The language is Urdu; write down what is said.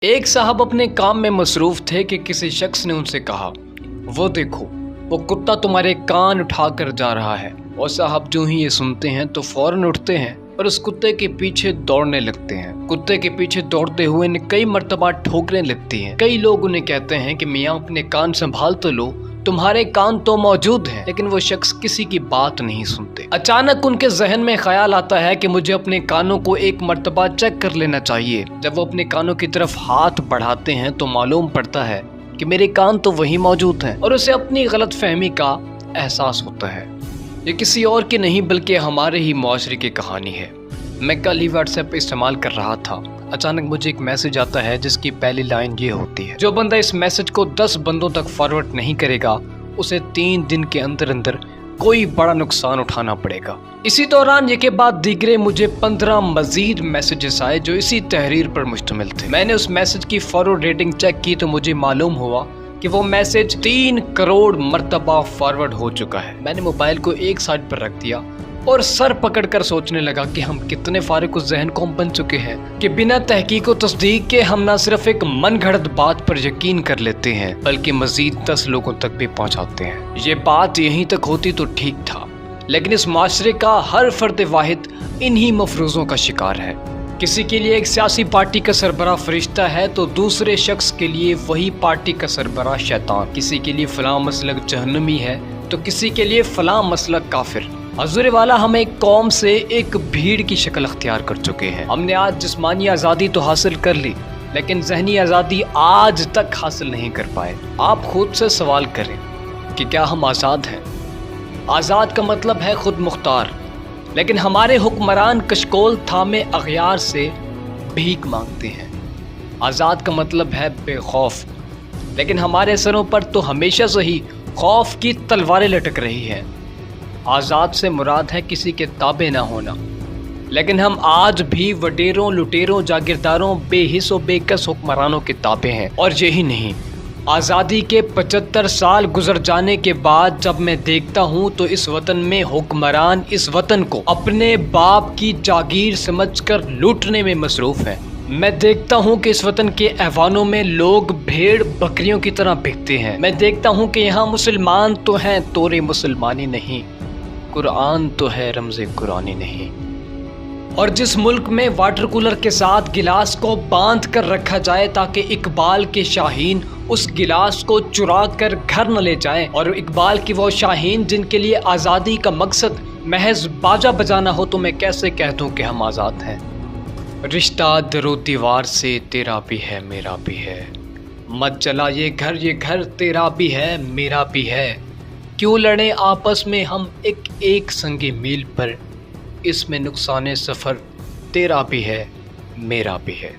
ایک صاحب اپنے کام میں مصروف تھے کہ کسی شخص نے ان سے کہا، وہ دیکھو وہ کتا تمہارے کان اٹھا کر جا رہا ہے۔ اور صاحب جو ہی یہ سنتے ہیں تو فوراً اٹھتے ہیں اور اس کتے کے پیچھے دوڑنے لگتے ہیں۔ کتے کے پیچھے دوڑتے ہوئے انہیں کئی مرتبہ ٹھوکریں لگتی ہیں۔ کئی لوگ انہیں کہتے ہیں کہ میاں اپنے کان سنبھال تو لو، تمہارے کان تو موجود ہیں، لیکن وہ شخص کسی کی بات نہیں سنتے۔ اچانک ان کے ذہن میں خیال آتا ہے کہ مجھے اپنے کانوں کو ایک مرتبہ چیک کر لینا چاہیے۔ جب وہ اپنے کانوں کی طرف ہاتھ بڑھاتے ہیں تو معلوم پڑتا ہے کہ میرے کان تو وہی موجود ہیں، اور اسے اپنی غلط فہمی کا احساس ہوتا ہے۔ یہ کسی اور کی نہیں بلکہ ہمارے ہی معاشرے کی کہانی ہے۔ میں کل ہی واٹس ایپ استعمال کر رہا تھا، اچانک مجھے ایک میسج آتا ہے جس کی پہلی لائن یہ ہوتی ہے، جو بندہ اس میسج کو 10 بندوں تک فارورڈ نہیں کرے گا اسے 3 دن کے اندر کوئی بڑا نقصان اٹھانا پڑے گا۔ اسی دوران یہ کے بعد دیگرے مجھے 15 مزید میسیجز آئے جو اسی تحریر پر مشتمل تھے۔ میں نے اس میسج کی فارورڈ ریٹنگ چیک کی تو مجھے معلوم ہوا کہ وہ میسج 3 کروڑ مرتبہ فارورڈ ہو چکا ہے۔ میں نے موبائل کو ایک سائڈ پر رکھ دیا اور سر پکڑ کر سوچنے لگا کہ ہم کتنے فارغ الذہن قوم بن چکے ہیں کہ بنا تحقیق و تصدیق کے ہم نہ صرف ایک من گھڑت بات پر یقین کر لیتے ہیں بلکہ مزید 10 لوگوں تک بھی پہنچاتے ہیں۔ یہ بات یہیں تک ہوتی تو ٹھیک تھا، لیکن اس معاشرے کا ہر فرد واحد انہی مفروضوں کا شکار ہے۔ کسی کے لیے ایک سیاسی پارٹی کا سربراہ فرشتہ ہے تو دوسرے شخص کے لیے وہی پارٹی کا سربراہ شیطان۔ کسی کے لیے فلاں مسلک جہنمی ہے تو کسی کے لیے فلاں مسلک کافر۔ حضور والا ہم ایک قوم سے ایک بھیڑ کی شکل اختیار کر چکے ہیں۔ ہم نے آج جسمانی آزادی تو حاصل کر لی لیکن ذہنی آزادی آج تک حاصل نہیں کر پائے۔ آپ خود سے سوال کریں کہ کیا ہم آزاد ہیں؟ آزاد کا مطلب ہے خود مختار، لیکن ہمارے حکمران کشکول تھامے اغیار سے بھیک مانگتے ہیں۔ آزاد کا مطلب ہے بے خوف، لیکن ہمارے سروں پر تو ہمیشہ سے ہی خوف کی تلواریں لٹک رہی ہیں۔ آزاد سے مراد ہے کسی کے تابع نہ ہونا، لیکن ہم آج بھی وڈیروں، لٹیروں، جاگیرداروں، بے حس و بے کس حکمرانوں کے تابع ہیں۔ اور یہی نہیں، آزادی کے 75 سال گزر جانے کے بعد جب میں دیکھتا ہوں تو اس وطن میں حکمران اس وطن کو اپنے باپ کی جاگیر سمجھ کر لوٹنے میں مصروف ہیں۔ میں دیکھتا ہوں کہ اس وطن کے ایوانوں میں لوگ بھیڑ بکریوں کی طرح بکتے ہیں۔ میں دیکھتا ہوں کہ یہاں مسلمان تو ہیں تورے مسلمانی نہیں، قرآن تو ہے رمز قرآنی نہیں۔ اور جس ملک میں واٹر کولر کے ساتھ گلاس کو باندھ کر رکھا جائے تاکہ اقبال کے شاہین اس گلاس کو چرا کر گھر نہ لے جائیں، اور اقبال کی وہ شاہین جن کے لیے آزادی کا مقصد محض باجا بجانا ہو، تو میں کیسے کہہ دوں کہ ہم آزاد ہیں؟ رشتہ در و دیوار سے تیرا بھی ہے میرا بھی ہے، مت چلا یہ گھر تیرا بھی ہے میرا بھی ہے، کیوں لڑیں آپس میں ہم ایک سنگ میل پر، اس میں نقصان سفر تیرا بھی ہے میرا بھی ہے۔